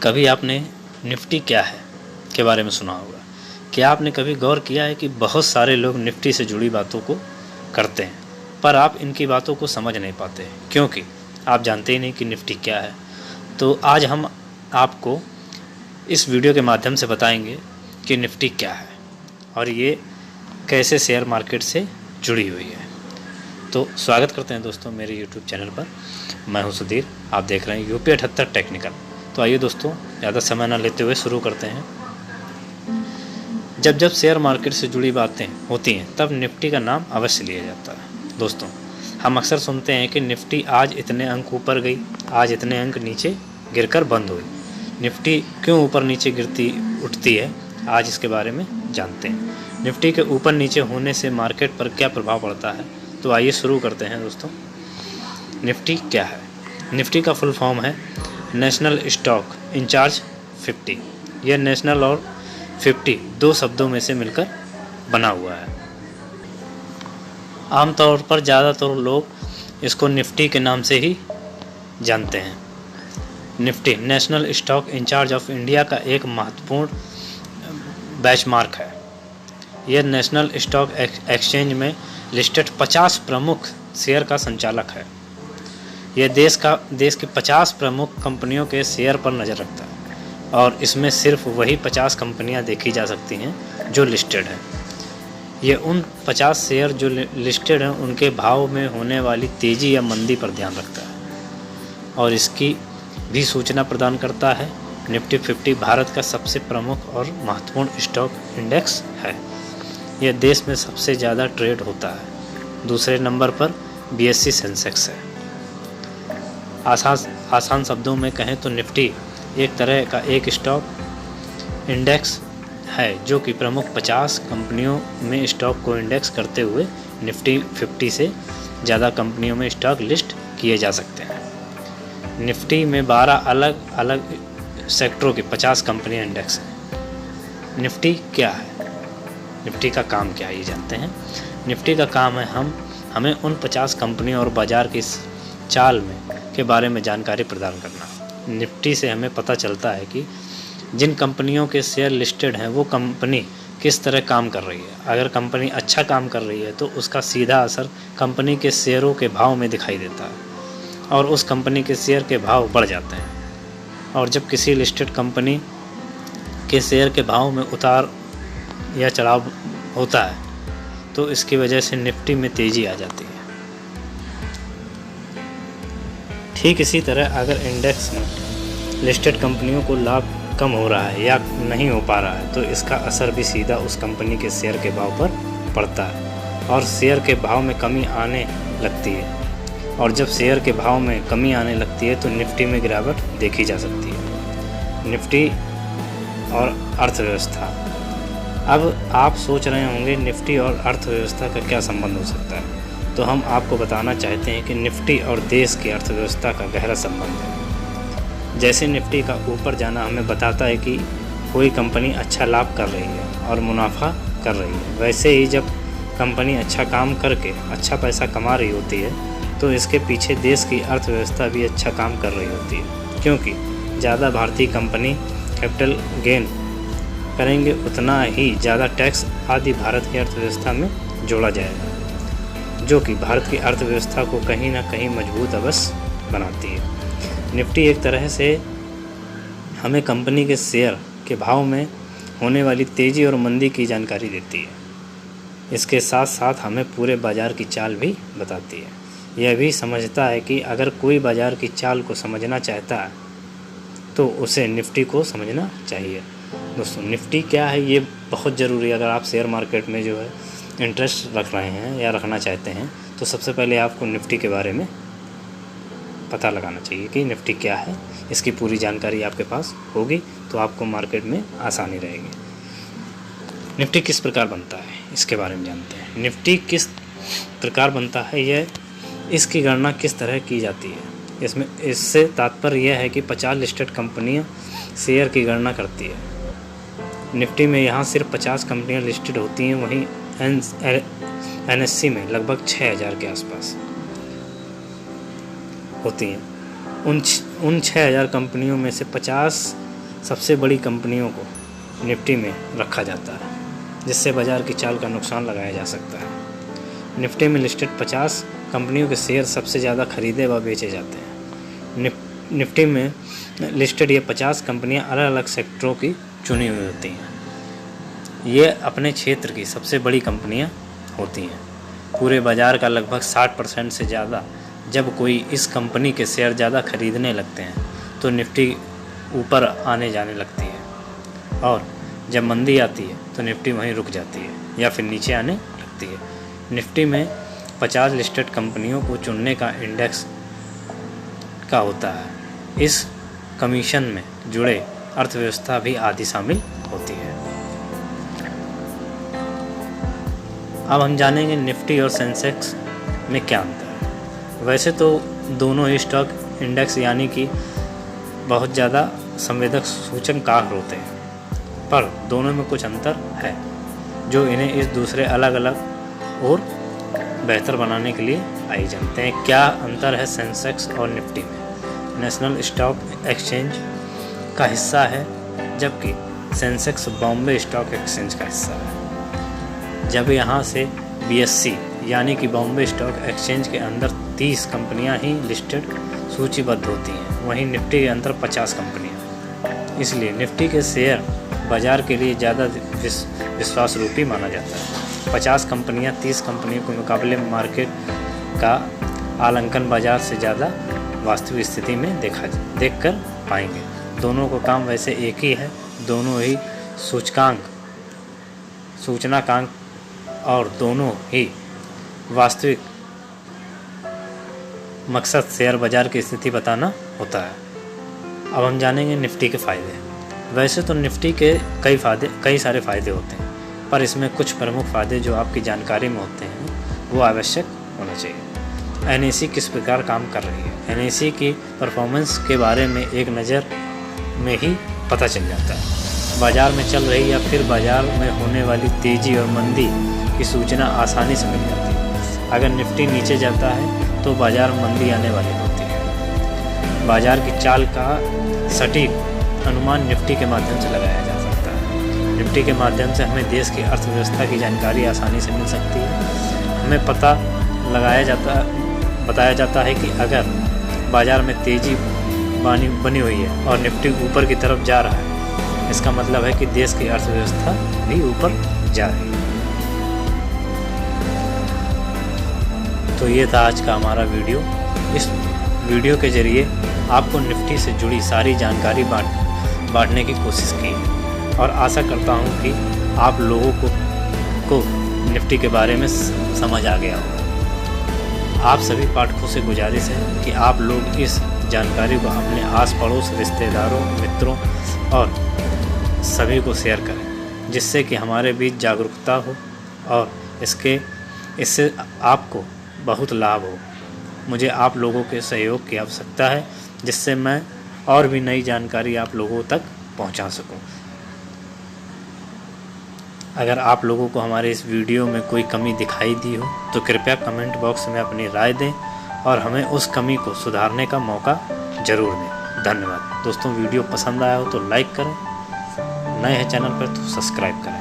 कभी आपने निफ्टी क्या है के बारे में सुना होगा। क्या आपने कभी गौर किया है कि बहुत सारे लोग निफ्टी से जुड़ी बातों को करते हैं, पर आप इनकी बातों को समझ नहीं पाते क्योंकि आप जानते ही नहीं कि निफ्टी क्या है। तो आज हम आपको इस वीडियो के माध्यम से बताएंगे कि निफ्टी क्या है और ये कैसे शेयर मार्केट से जुड़ी हुई है। तो स्वागत करते हैं दोस्तों मेरे यूट्यूब चैनल पर। मैं हूं सुधीर, आप देख रहे हैं यूपी 78 टेक्निकल। तो आइए दोस्तों, ज़्यादा समय ना लेते हुए शुरू करते हैं। जब शेयर मार्केट से जुड़ी बातें होती हैं तब निफ्टी का नाम अवश्य लिया जाता है। दोस्तों, हम अक्सर सुनते हैं कि निफ्टी आज इतने अंक ऊपर गई, आज इतने अंक नीचे गिरकर बंद हुई। निफ्टी क्यों ऊपर नीचे गिरती उठती है, आज इसके बारे में जानते हैं। निफ्टी के ऊपर नीचे होने से मार्केट पर क्या प्रभाव पड़ता है, तो आइए शुरू करते हैं दोस्तों। निफ्टी क्या है? निफ्टी का फुल फॉर्म है नेशनल स्टॉक इंचार्ज 50। यह नेशनल और 50 दो शब्दों में से मिलकर बना हुआ है। आमतौर पर ज़्यादातर लोग इसको निफ्टी के नाम से ही जानते हैं। Nifty national stock exchange of India का एक महत्वपूर्ण बेंचमार्क है। यह नेशनल स्टॉक एक्सचेंज में लिस्टेड 50 प्रमुख शेयर का संचालक है। यह देश की 50 प्रमुख कंपनियों के शेयर पर नज़र रखता है और इसमें सिर्फ वही 50 कंपनियां देखी जा सकती हैं जो लिस्टेड हैं। यह उन 50 शेयर जो लिस्टेड हैं उनके भाव में होने वाली तेज़ी या मंदी पर ध्यान रखता है और इसकी भी सूचना प्रदान करता है। निफ्टी 50 भारत का सबसे प्रमुख और महत्वपूर्ण स्टॉक इंडेक्स है। यह देश में सबसे ज़्यादा ट्रेड होता है। दूसरे नंबर पर BSE सेंसेक्स है। आसान शब्दों में कहें तो निफ्टी एक तरह का एक स्टॉक इंडेक्स है जो कि प्रमुख 50 कंपनियों में स्टॉक को इंडेक्स करते हुए निफ्टी 50 से ज़्यादा कंपनियों में स्टॉक लिस्ट किए जा सकते हैं। निफ्टी में 12 अलग अलग सेक्टरों की 50 कंपनियां इंडेक्स हैं। निफ्टी क्या है? निफ्टी का काम क्या है ये जानते हैं। निफ्टी का काम है हमें उन 50 कंपनियों और बाज़ार की चाल में के बारे में जानकारी प्रदान करना। निफ्टी से हमें पता चलता है कि जिन कंपनियों के शेयर लिस्टेड हैं वो कंपनी किस तरह काम कर रही है। अगर कंपनी अच्छा काम कर रही है तो उसका सीधा असर कंपनी के शेयरों के भाव में दिखाई देता है और उस कंपनी के शेयर के भाव बढ़ जाते हैं। और जब किसी लिस्टेड कंपनी के शेयर के भाव में उतार या चढ़ाव होता है तो इसकी वजह से निफ्टी में तेज़ी आ जाती है। ठीक इसी तरह अगर इंडेक्स में लिस्टेड कंपनियों को लाभ कम हो रहा है या नहीं हो पा रहा है तो इसका असर भी सीधा उस कंपनी के शेयर के भाव पर पड़ता है और शेयर के भाव में कमी आने लगती है। और जब शेयर के भाव में कमी आने लगती है तो निफ्टी में गिरावट देखी जा सकती है। निफ्टी और अर्थव्यवस्था। अब आप सोच रहे होंगे निफ्टी और अर्थव्यवस्था का क्या संबंध हो सकता है, तो हम आपको बताना चाहते हैं कि निफ्टी और देश की अर्थव्यवस्था का गहरा संबंध है। जैसे निफ्टी का ऊपर जाना हमें बताता है कि कोई कंपनी अच्छा लाभ कर रही है और मुनाफा कर रही है, वैसे ही जब कंपनी अच्छा काम करके अच्छा पैसा कमा रही होती है तो इसके पीछे देश की अर्थव्यवस्था भी अच्छा काम कर रही होती है, क्योंकि ज़्यादा भारतीय कंपनी कैपिटल गेन करेंगे उतना ही ज़्यादा टैक्स आदि भारत की अर्थव्यवस्था में जोड़ा जाएगा, जो कि भारत की अर्थव्यवस्था को कहीं ना कहीं मजबूत अवश्य बनाती है। निफ्टी एक तरह से हमें कंपनी के शेयर के भाव में होने वाली तेज़ी और मंदी की जानकारी देती है। इसके साथ साथ हमें पूरे बाज़ार की चाल भी बताती है। यह भी समझता है कि अगर कोई बाज़ार की चाल को समझना चाहता है तो उसे निफ्टी को समझना चाहिए। दोस्तों, निफ्टी क्या है ये बहुत ज़रूरी है। अगर आप शेयर मार्केट में जो है इंटरेस्ट रख रहे हैं या रखना चाहते हैं तो सबसे पहले आपको निफ्टी के बारे में पता लगाना चाहिए कि निफ्टी क्या है। इसकी पूरी जानकारी आपके पास होगी तो आपको मार्केट में आसानी रहेगी। निफ्टी किस प्रकार बनता है इसके बारे में जानते हैं। निफ्टी किस प्रकार बनता है, यह इसकी गणना किस तरह की जाती है। इससे तात्पर्य यह है कि 50 लिस्टेड कंपनियां शेयर की गणना करती है। निफ्टी में यहाँ सिर्फ 50 कंपनियां लिस्टेड होती हैं, वहीं NSE में लगभग 6000 के आसपास होती हैं। उन 6000 कंपनियों में से 50 सबसे बड़ी कंपनियों को निफ्टी में रखा जाता है, जिससे बाज़ार की चाल का नुकसान लगाया जा सकता है। निफ्टी में लिस्टेड 50 कंपनियों के शेयर सबसे ज़्यादा खरीदे व बेचे जाते हैं। निफ्टी में लिस्टेड ये 50 कंपनियां अलग अलग सेक्टरों की चुनी हुई होती हैं। ये अपने क्षेत्र की सबसे बड़ी कंपनियां होती हैं। पूरे बाज़ार का लगभग 60% से ज़्यादा जब कोई इस कंपनी के शेयर ज़्यादा खरीदने लगते हैं तो निफ्टी ऊपर आने जाने लगती है, और जब मंदी आती है तो निफ्टी वहीं रुक जाती है या फिर नीचे आने लगती है। निफ्टी में 50 लिस्टेड कंपनियों को चुनने का इंडेक्स का होता है। इस कमीशन में जुड़े अर्थव्यवस्था भी आदि शामिल होती है। अब हम जानेंगे निफ्टी और सेंसेक्स में क्या अंतर है। वैसे तो दोनों ही स्टॉक इंडेक्स यानी कि बहुत ज़्यादा संवेदक सूचकांक होते हैं, पर दोनों में कुछ अंतर है जो इन्हें इस दूसरे अलग अलग और बेहतर बनाने के लिए आए जानते हैं। क्या अंतर है सेंसेक्स और निफ्टी में? नेशनल स्टॉक एक्सचेंज का हिस्सा है, जबकि सेंसेक्स बॉम्बे स्टॉक एक्सचेंज का हिस्सा है। जब यहाँ से BSE यानी कि बॉम्बे स्टॉक एक्सचेंज के अंदर 30 कंपनियाँ ही लिस्टेड सूचीबद्ध होती हैं, वहीं निफ्टी के अंदर 50 कंपनियाँ। इसलिए निफ्टी के शेयर बाज़ार के लिए ज़्यादा विश्वास रूपी माना जाता है। 50 कंपनियाँ 30 कंपनियों के मुकाबले मार्केट का आंकलन बाज़ार से ज़्यादा वास्तविक स्थिति में देख कर पाएंगे। दोनों का काम वैसे एक ही है, दोनों ही सूचनांक और दोनों ही वास्तविक मकसद शेयर बाज़ार की स्थिति बताना होता है। अब हम जानेंगे निफ्टी के फ़ायदे। वैसे तो निफ्टी के कई सारे फ़ायदे होते हैं, पर इसमें कुछ प्रमुख फ़ायदे जो आपकी जानकारी में होते हैं वो आवश्यक होना चाहिए। NSE किस प्रकार काम कर रही है? NSE की परफॉर्मेंस के बारे में एक नज़र में ही पता चल जाता है। बाज़ार में चल रही या फिर बाज़ार में होने वाली तेज़ी और मंदी की सूचना आसानी से मिल जाती है। अगर निफ्टी नीचे जाता है तो बाज़ार मंदी आने वाली होती है। बाज़ार की चाल का सटीक अनुमान निफ्टी के माध्यम से लगाया जा सकता है। निफ्टी के माध्यम से हमें देश की अर्थव्यवस्था की जानकारी आसानी से मिल सकती है। हमें बताया जाता है कि अगर बाज़ार में तेज़ी बनी हुई है और निफ्टी ऊपर की तरफ जा रहा है, इसका मतलब है कि देश की अर्थव्यवस्था भी ऊपर जा रही है। तो ये था आज का हमारा वीडियो। इस वीडियो के ज़रिए आपको निफ्टी से जुड़ी सारी जानकारी बांटने की कोशिश की और आशा करता हूँ कि आप लोगों को निफ्टी के बारे में समझ आ गया हो। आप सभी पाठकों से गुजारिश है कि आप लोग इस जानकारी को अपने आस पड़ोस, रिश्तेदारों, मित्रों और सभी को शेयर करें, जिससे कि हमारे बीच जागरूकता हो और इससे आपको बहुत लाभ हो। मुझे आप लोगों के सहयोग की आवश्यकता है, जिससे मैं और भी नई जानकारी आप लोगों तक पहुंचा सकूं। अगर आप लोगों को हमारे इस वीडियो में कोई कमी दिखाई दी हो तो कृपया कमेंट बॉक्स में अपनी राय दें और हमें उस कमी को सुधारने का मौका ज़रूर दें। धन्यवाद दोस्तों। वीडियो पसंद आया हो तो लाइक करें, नए हैं चैनल पर तो सब्सक्राइब करें।